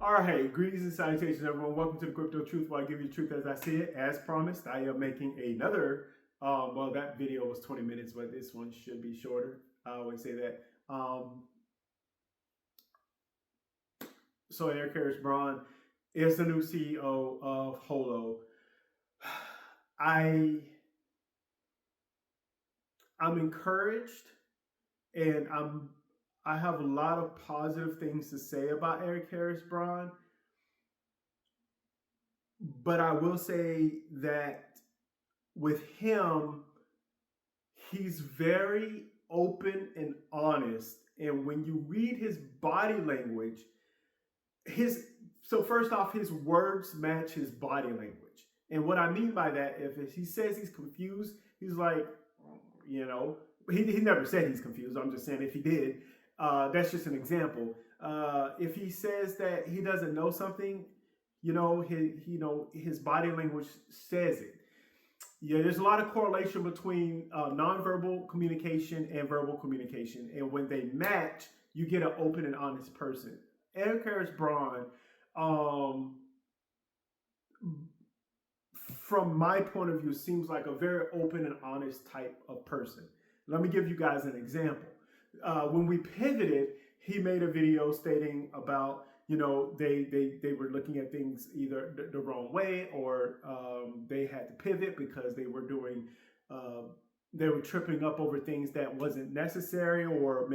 All right, greetings and salutations, everyone. Welcome to the Crypto Truth, where I give you the truth as I see it. As promised, I am making another. Well, that video was 20 minutes, but this one should be shorter. I always say that. So Eric Harris-Braun is the new CEO of Holo. I'm encouraged, and I have a lot of positive things to say about Eric Harris-Braun. But I will say that with him, he's very open and honest. And when you read his body language, so first off, his words match his body language. And what I mean by that, if he says he's confused, he's like, he never said he's confused. I'm just saying if he did, that's just an example. If he says that he doesn't know something, his body language says it. Yeah, there's a lot of correlation between nonverbal communication and verbal communication, and when they match, you get an open and honest person. Eric Harris-Braun, from my point of view, seems like a very open and honest type of person. Let me give you guys an example. When we pivoted, he made a video stating about, they were looking at things either the wrong way, or they had to pivot because they were tripping up over things that wasn't necessary, or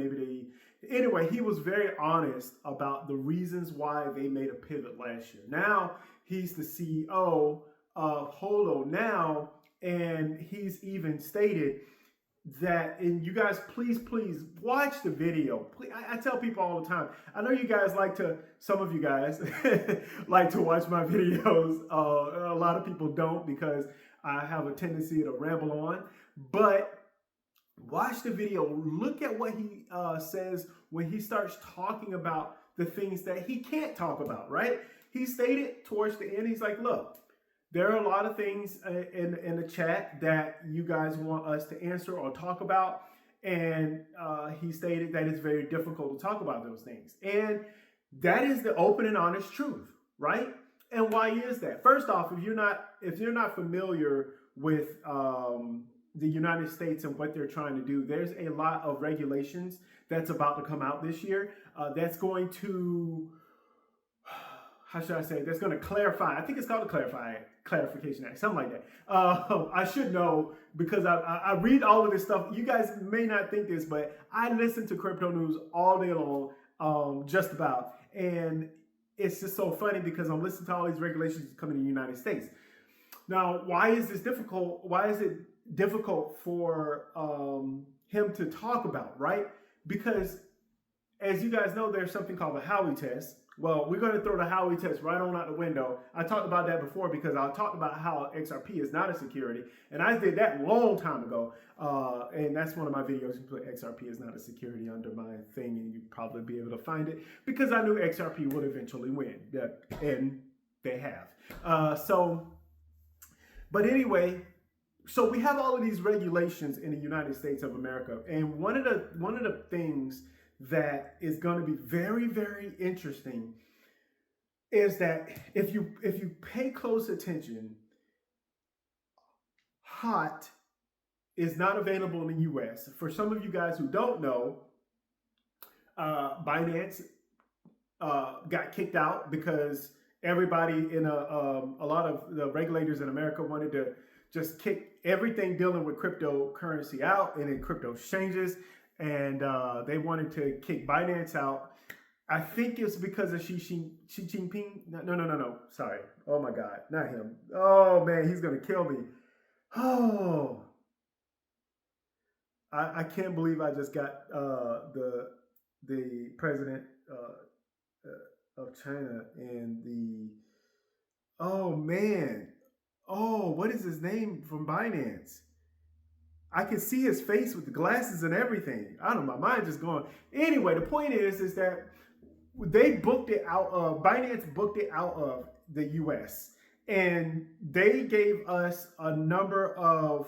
anyway, he was very honest about the reasons why they made a pivot last year. Now he's the CEO of Holo now, and he's even stated that, and you guys, please watch the video. Please, I tell people all the time, I know you guys some of you guys like to watch my videos. A lot of people don't, because I have a tendency to ramble on, but watch the video. Look at what he says when he starts talking about the things that he can't talk about, right? He stated towards the end, he's like, look, there are a lot of things in the chat that you guys want us to answer or talk about. And he stated that it's very difficult to talk about those things. And that is the open and honest truth, right? And why is that? First off, if you're not familiar with the United States and what they're trying to do, there's a lot of regulations that's about to come out this year that's going to, how should I say, that's going to clarify. I think it's called a Clarification Act, something like that. I should know, because I read all of this stuff. You guys may not think this, but I listen to crypto news all day long, just about. And it's just so funny because I'm listening to all these regulations coming in the United States. Now, why is this difficult? Why is it difficult for him to talk about, right? Because as you guys know, there's something called the Howey test. Well, we're going to throw the Howey test right on out the window. I talked about that before, because I talked about how XRP is not a security. And I did that a long time ago. And that's one of my videos. You put XRP is not a security under my thing, and you'd probably be able to find it, because I knew XRP would eventually win. And they have. But anyway, so we have all of these regulations in the United States of America. And one of the things that is going to be very, very interesting is that if you pay close attention, HOT is not available in the US. For some of you guys who don't know, Binance got kicked out because everybody in a lot of the regulators in America wanted to just kick everything dealing with cryptocurrency out, and in crypto exchanges. And they wanted to kick Binance out. I think it's because of Xi Jinping. No. Sorry. Oh my God, not him. Oh man, he's gonna kill me. Oh, I can't believe I just got the president of China and the. Oh man. Oh, what is his name from Binance? I can see his face with the glasses and everything. I don't know, my mind just going. Anyway, the point is that they booked it out of, Binance booked it out of the US. And they gave us a number of,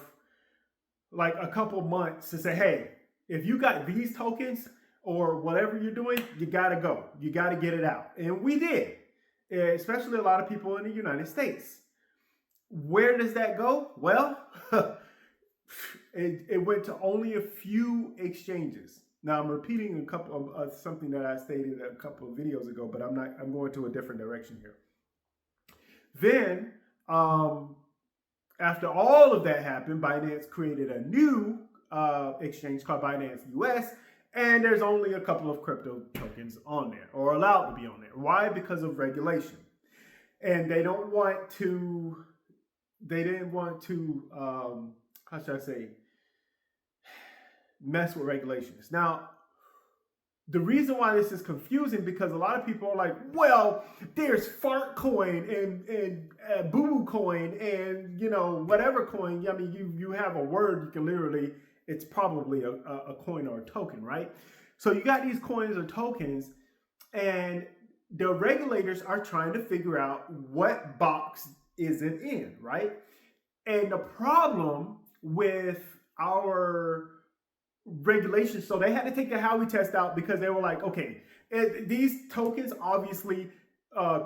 like a couple months to say, hey, if you got these tokens or whatever you're doing, you got to go. You got to get it out. And we did. especially a lot of people in the United States. Where does that go? Well, it went to only a few exchanges. Now I'm repeating a couple of something that I stated a couple of videos ago, but I'm going to a different direction here. Then, after all of that happened, Binance created a new exchange called Binance US, and there's only a couple of crypto tokens on there, or allowed to be on there. Why? Because of regulation. And they didn't want to, how should I say, mess with regulations. Now, the reason why this is confusing, because a lot of people are like, well, there's fart coin and boo-boo coin and, whatever coin. I mean, you have a word, you can literally, it's probably a coin or a token, right? So you got these coins or tokens, and the regulators are trying to figure out what box is it in, right? And the problem with our regulations, so they had to take the Howey test out, because they were like, okay, these tokens, obviously,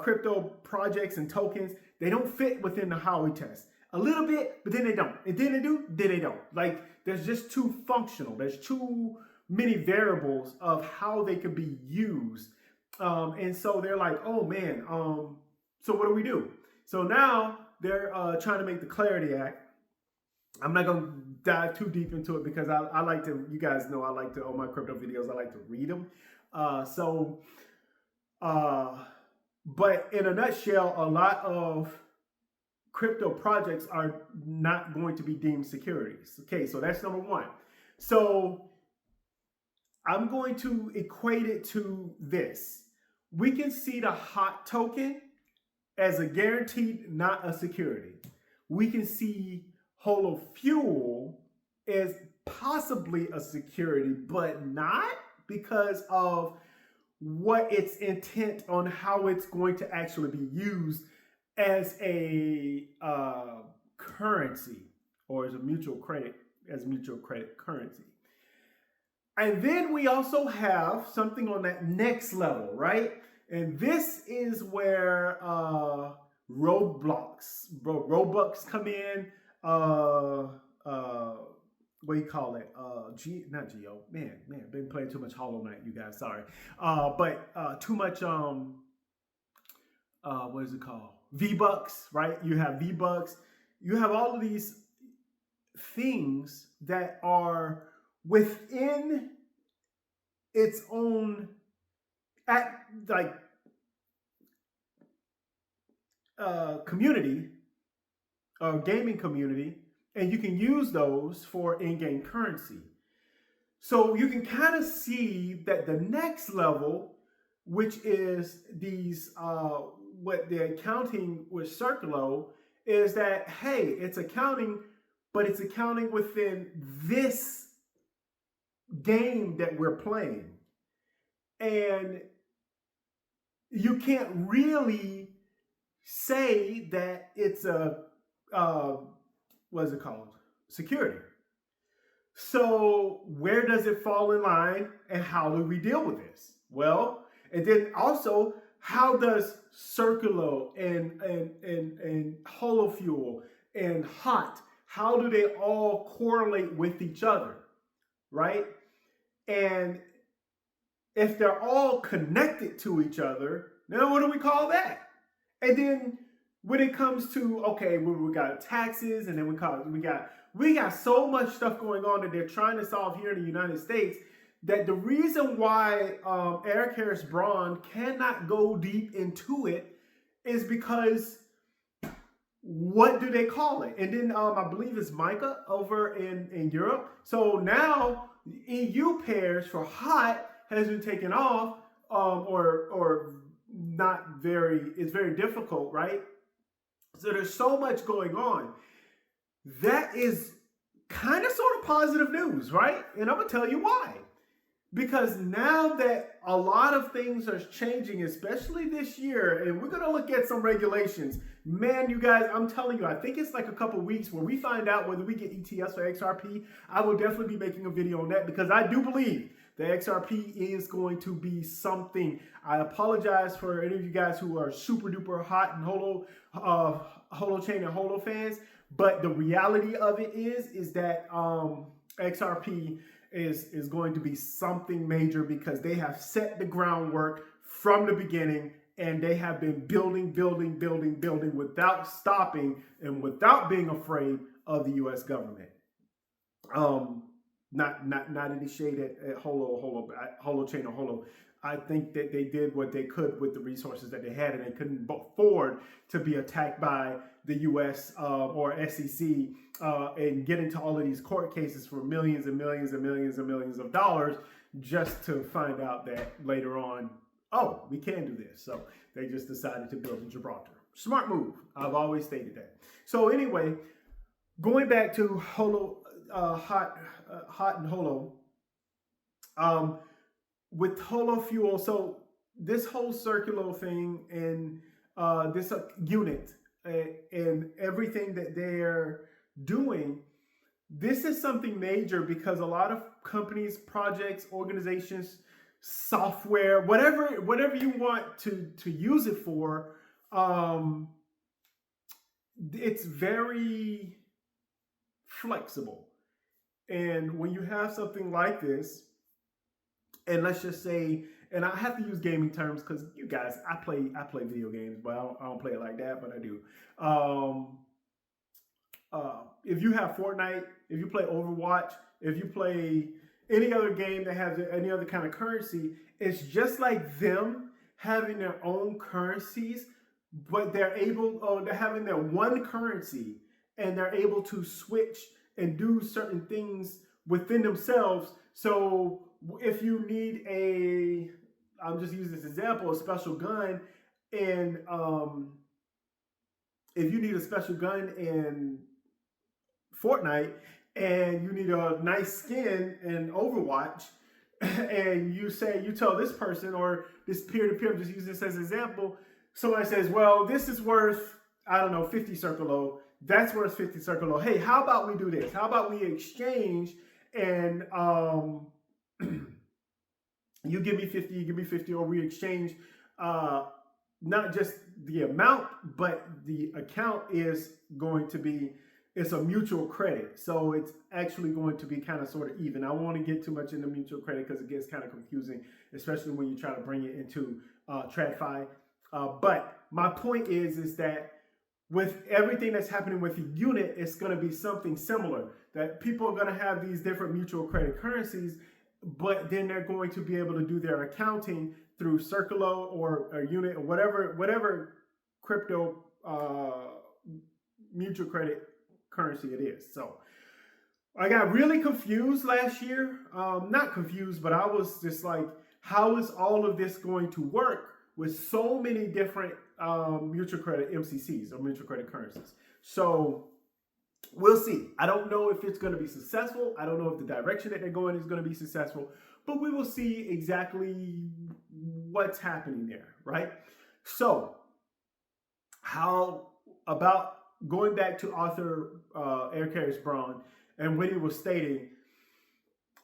crypto projects and tokens, they don't fit within the Howey test. A little bit, but then they don't. And then they do, then they don't. Like, there's just too functional. There's too many variables of how they could be used. And so they're like, oh man, so what do we do? So now they're trying to make the Clarity Act. I'm not going to dive too deep into it, because I like to, you guys know, I like to, on my crypto videos, I like to read them. But in a nutshell, a lot of crypto projects are not going to be deemed securities. Okay, so that's number one. So I'm going to equate it to this. We can see the hot token as a guaranteed, not a security. We can see Holo fuel is possibly a security, but not, because of what its intent on how it's going to actually be used as a currency, or as a mutual credit currency. And then we also have something on that next level, right? And this is where Robux come in. What do you call it? Not Geo. Man, been playing too much Hollow Knight, you guys. Sorry. But too much. What is it called? V-Bucks, right? You have V-Bucks. You have all of these things that are within its own community, or gaming community, and you can use those for in-game currency. So you can kind of see that the next level, which is these what the accounting with Circulo, is that, hey, it's accounting, but it's accounting within this game that we're playing. And you can't really say that it's a, what is it called? Security. So where does it fall in line, and how do we deal with this? Well, and then also, how does Circulo and Holo Fuel and Hot, how do they all correlate with each other, right? And if they're all connected to each other, now what do we call that? And then when it comes to, okay, we got taxes, and then we got so much stuff going on that they're trying to solve here in the United States, that the reason why Eric Harris-Braun cannot go deep into it is because, what do they call it? And then I believe it's Micah over in Europe. So now EU pairs for Hot has been taken off, or not very, it's very difficult, right? So there's so much going on. That is kind of sort of positive news, right? And I'm going to tell you why. Because now that a lot of things are changing, especially this year, and we're going to look at some regulations. Man, you guys, I'm telling you, I think it's like a couple weeks where we find out whether we get ETFs or XRP. I will definitely be making a video on that, because I do believe The XRP is going to be something. I apologize for any of you guys who are super duper hot and Holo chain and Holo fans, but the reality of it is that XRP is going to be something major because they have set the groundwork from the beginning, and they have been building without stopping and without being afraid of the U.S. government. Not any shade at Holo chain or Holo. I think that they did what they could with the resources that they had, and they couldn't afford to be attacked by the U.S. Or SEC and get into all of these court cases for millions and millions and millions and millions of dollars just to find out that later on, oh, we can do this. So they just decided to build in Gibraltar. Smart move. I've always stated that. So anyway, going back to Holo, hot and Holo. With Holo fuel, so this whole circular thing and this unit and everything that they're doing, this is something major because a lot of companies, projects, organizations, software, whatever you want to use it for, it's very flexible. And when you have something like this, and let's just say, and I have to use gaming terms because you guys, I play video games, but I don't play it like that, but I do. If you have Fortnite, if you play Overwatch, if you play any other game that has any other kind of currency, it's just like them having their own currencies, but they're having their one currency, and they're able to switch and do certain things within themselves. So if you need I'm just using this example, a special gun, and if you need a special gun in Fortnite, and you need a nice skin in Overwatch, and you tell this person, or this peer-to-peer, I'm just using this as an example, somebody says, well, this is worth, I don't know, 50 Circle, that's worth 50 Circle. Hey, how about we do this? How about we exchange, and you give me 50, you give me 50, or we exchange not just the amount, but the account is going to be, it's a mutual credit. So it's actually going to be kind of sort of even. I don't want to get too much into mutual credit because it gets kind of confusing, especially when you try to bring it into TradFi. But my point is that with everything that's happening with the unit, it's going to be something similar, that people are going to have these different mutual credit currencies, but then they're going to be able to do their accounting through Circulo or a unit or whatever crypto mutual credit currency it is. So I got really confused last year. Not confused, but I was just like, how is all of this going to work with so many different mutual credit MCCs or mutual credit currencies? So we'll see. I don't know if it's going to be successful. I don't know if the direction that they're going is going to be successful, but we will see exactly what's happening there, right? So how about going back to author Harris-Braun and what he was stating?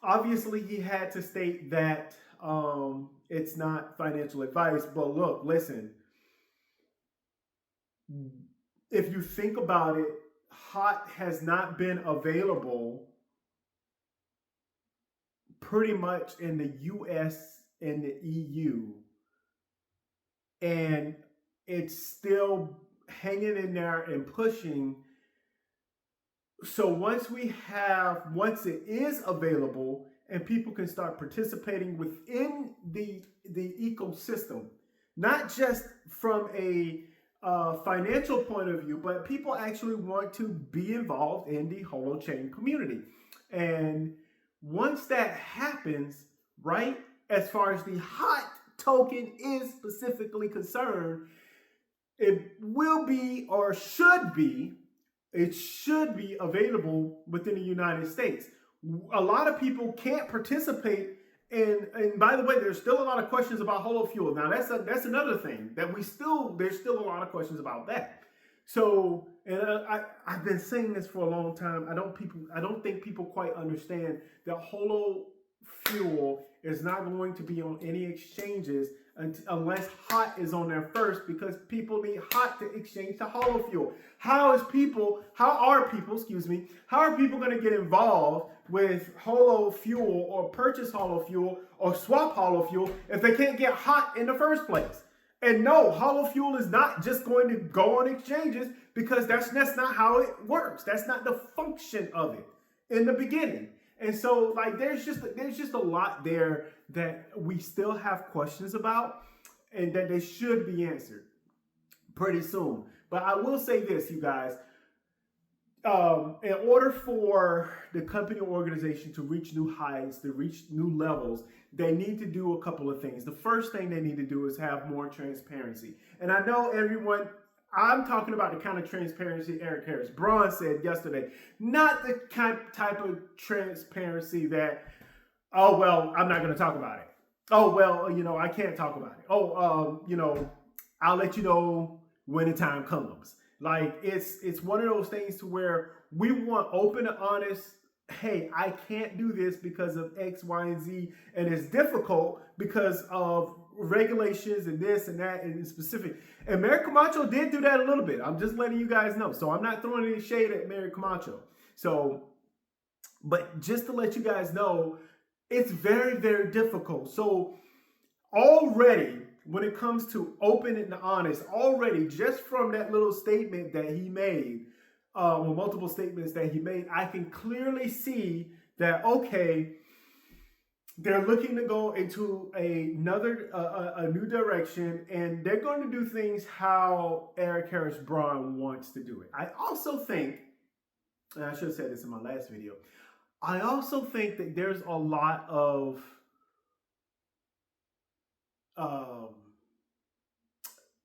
Obviously, he had to state that it's not financial advice, but look, listen, if you think about it, HOT has not been available pretty much in the US and the EU, and it's still hanging in there and pushing. So once it is available and people can start participating within the ecosystem, not just from a financial point of view, but people actually want to be involved in the Holo chain community. And once that happens, right, as far as the HOT token is specifically concerned, it will be, or should be, it should be available within the United States. A lot of people can't participate in, and by the way, there's still a lot of questions about Holo fuel. Now that's another thing that there's still a lot of questions about that. So, and I've been saying this for a long time. I don't think people quite understand that Holo fuel is not going to be on any exchanges unless hot is on there first, because people need hot to exchange to Holo fuel. How are people going to get involved with Holo fuel or purchase Holo fuel or swap Holo fuel if they can't get hot in the first place? And no, Holo fuel is not just going to go on exchanges, because that's not how it works. That's not the function of it in the beginning. And so, like, there's just a lot there that we still have questions about, and that they should be answered pretty soon. But I will say this, you guys. In order for the company or organization to reach new heights, to reach new levels, they need to do a couple of things. The first thing they need to do is have more transparency. And I know everyone, I'm talking about the kind of transparency Eric Harris-Braun said yesterday, not the type of transparency that, oh, well, I'm not going to talk about it. Oh, well, I can't talk about it. Oh, I'll let you know when the time comes. Like, it's one of those things to where we want open and honest, hey, I can't do this because of X, Y, and Z, and it's difficult because of regulations and this and that and specific. And Mary Camacho did do that a little bit. I'm just letting you guys know. So I'm not throwing any shade at Mary Camacho. So, but just to let you guys know, it's very, very difficult. So already, when it comes to open and honest, already just from that little statement that he made, or multiple statements that he made, I can clearly see that, okay, they're looking to go into a new direction, and they're going to do things how Eric Harris-Braun wants to do it. I also think, and I should have said this in my last video, I also think that there's a lot of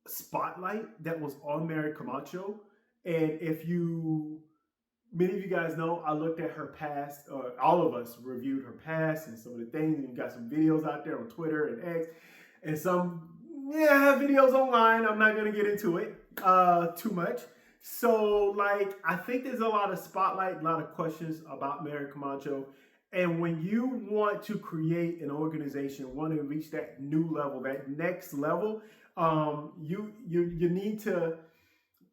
spotlight that was on Mary Camacho. And many of you guys know, I looked at her past, or all of us reviewed her past and some of the things, and you got some videos out there on Twitter and X, and some videos online. I'm not going to get into it too much. So, like, I think there's a lot of spotlight, a lot of questions about Mary Camacho. And when you want to create an organization, want to reach that new level, that next level, you need to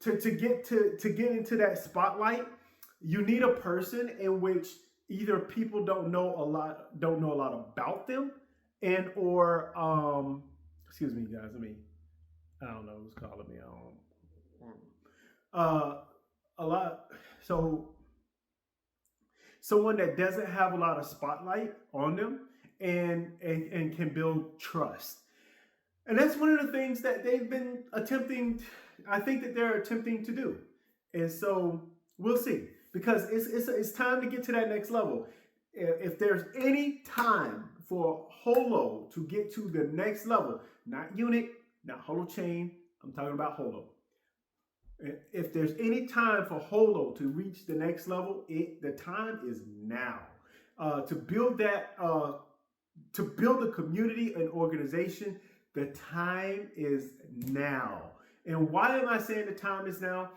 get into that spotlight. You need a person in which either people don't know a lot about them, and or excuse me, guys. I don't know who's calling me. A lot. So someone that doesn't have a lot of spotlight on them and can build trust. And that's one of the things that they've been attempting, I think that they're attempting to do. And so we'll see, because it's time to get to that next level. If there's any time for Holo to get to the next level, not unit, not Holo chain, I'm talking about Holo. If there's any time for Holo to reach the next level, the time is now. To build a community and organization, the time is now. And why am I saying the time is now?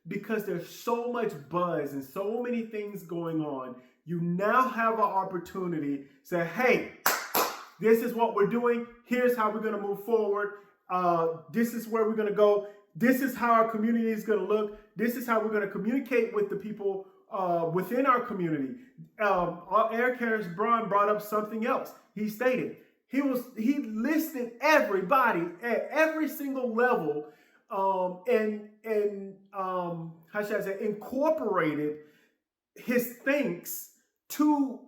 Because there's so much buzz and so many things going on. You now have an opportunity to say, hey, this is what we're doing. Here's how we're going to move forward. This is where we're going to go. This is how our community is going to look. This is how we're going to communicate with the people within our community. Eric Harris-Braun brought up something else. He stated he listed everybody at every single level, and how should I say, incorporated his thanks to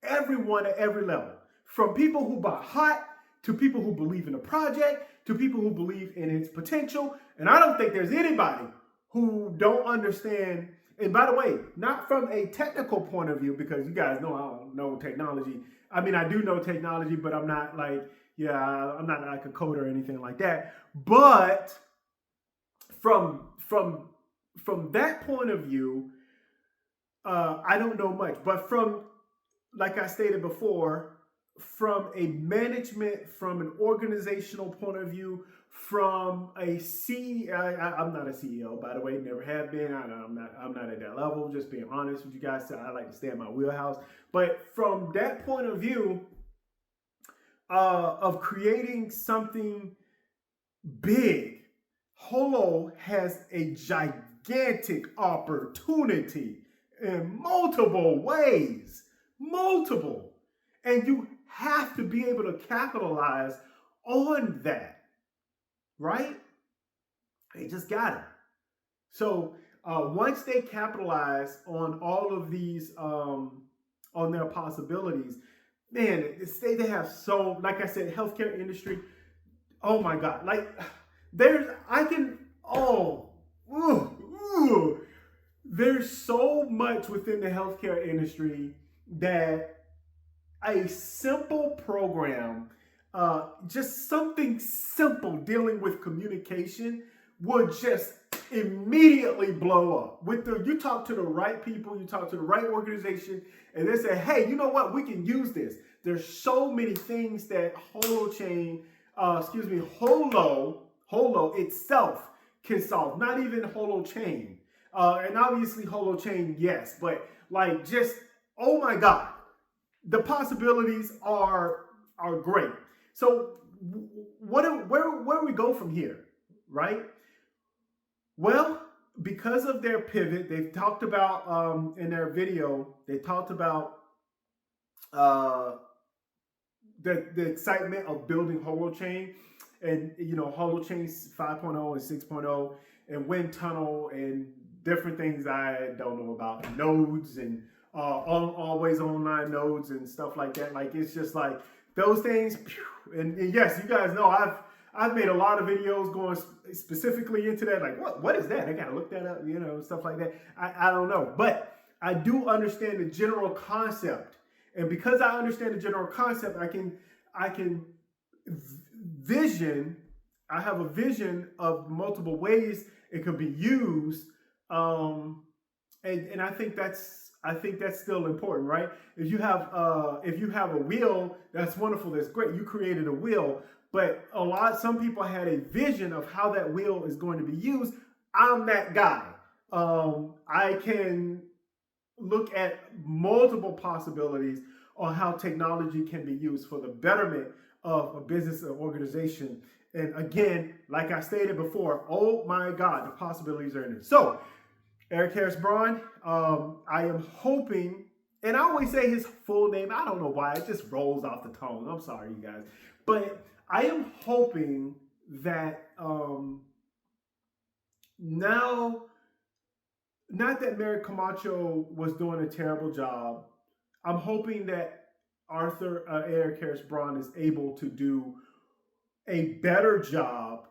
everyone at every level, from people who buy hot to people who believe in the project to people who believe in its potential. And I don't think there's anybody who don't understand. And by the way, not from a technical point of view, because you guys know I don't know technology. I mean, I do know technology, but I'm not like, I'm not like a coder or anything like that. But from that point of view, I don't know much. But from, like I stated before, from a management, from an organizational point of view, from a CEO, I'm not a CEO, by the way, never have been. I'm not at that level. Just being honest with you guys, I like to stay in my wheelhouse. But from that point of view, of creating something big, Holo has a gigantic opportunity in multiple ways. Multiple. And you have to be able to capitalize on that, right? They just got it. So once they capitalize on all of these, on their possibilities, man, they have so, like I said, healthcare industry. Oh my God! Like there's so much within the healthcare industry that a simple program, just something simple dealing with communication would just immediately blow up. You talk to the right people, you talk to the right organization, and they say, hey, you know what? We can use this. There's so many things that Holo itself can solve. Not even Holo Chain. And obviously Holo Chain, yes, but like just, oh my God. The possibilities are great. So where do we go from here, right? Well, because of their pivot, they've talked about in their video, they talked about the excitement of building Holo Chain, and Holo Chain 5.0 and 6.0 and wind tunnel and different things I don't know about, nodes and always online nodes and stuff like that. Like, it's just like those things. And yes, you guys know I've made a lot of videos going specifically into that. Like, what is that? I gotta look that up, stuff like that. I don't know, but I do understand the general concept, and because I understand the general concept, I can vision. I have a vision of multiple ways it could be used. And I think that's still important, right? If you have a wheel, that's wonderful, that's great. You created a wheel, but some people had a vision of how that wheel is going to be used. I'm that guy. I can look at multiple possibilities on how technology can be used for the betterment of a business or organization. And again, like I stated before, oh my God, the possibilities are in it. So Eric Harris-Braun, I am hoping, and I always say his full name, I don't know why, it just rolls off the tongue. I'm sorry, you guys. But I am hoping that now, not that Mary Camacho was doing a terrible job, I'm hoping that Eric Harris-Braun is able to do a better job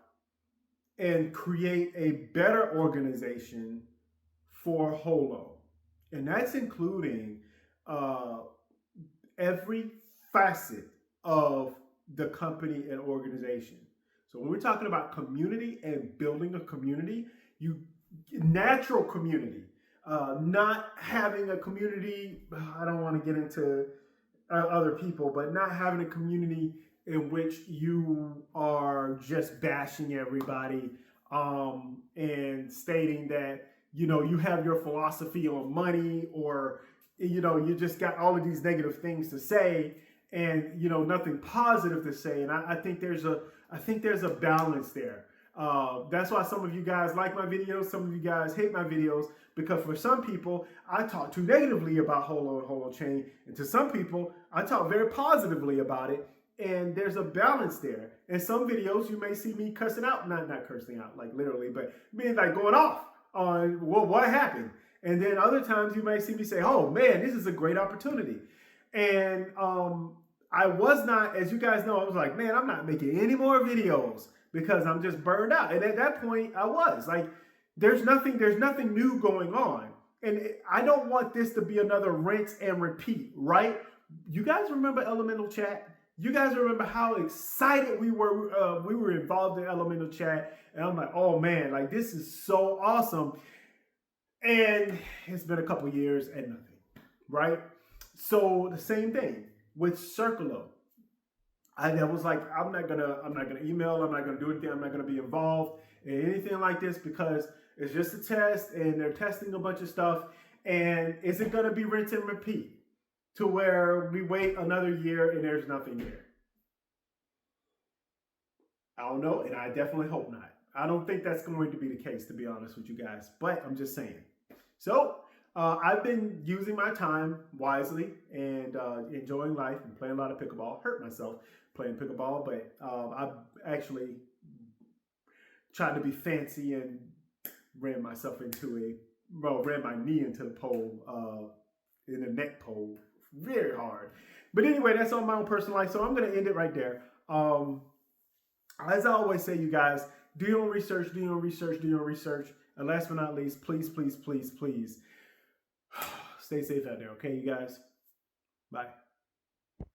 and create a better organization for Holo. And that's including every facet of the company and organization. So when we're talking about community and building a community, natural community, not having a community, I don't want to get into other people, but not having a community in which you are just bashing everybody and stating that you have your philosophy on money, or you just got all of these negative things to say, and nothing positive to say. And I think there's a balance there. That's why some of you guys like my videos, some of you guys hate my videos, because for some people I talk too negatively about Holo and Holo Chain, and to some people I talk very positively about it. And there's a balance there. In some videos you may see me cussing out, not cursing out like literally, but being like going off on what happened. And then other times you might see me say, oh man, this is a great opportunity. And I was not, as you guys know, I was like, man, I'm not making any more videos because I'm just burned out. And at that point I was like, there's nothing new going on. And I don't want this to be another rinse and repeat, right? You guys remember Elemental Chat? You guys remember how excited we were involved in Elemental Chat, and I'm like, oh man, like this is so awesome. And it's been a couple years and nothing, right? So the same thing with Circulo. I was like, I'm not gonna email, I'm not gonna do anything, I'm not gonna be involved in anything like this, because it's just a test and they're testing a bunch of stuff, and is it gonna be rinse and repeat to where we wait another year and there's nothing there? I don't know, and I definitely hope not. I don't think that's going to be the case, to be honest with you guys, but I'm just saying. So I've been using my time wisely and enjoying life and playing a lot of pickleball. Hurt myself playing pickleball, but I've actually tried to be fancy and ran my knee into the pole, in the neck pole, very hard. But anyway, that's on my own personal life, so I'm going to end it right there. As I always say, you guys, do your own research, do your own research, do your own research. And last but not least, please, please, please, please, stay safe out there, okay, you guys? Bye.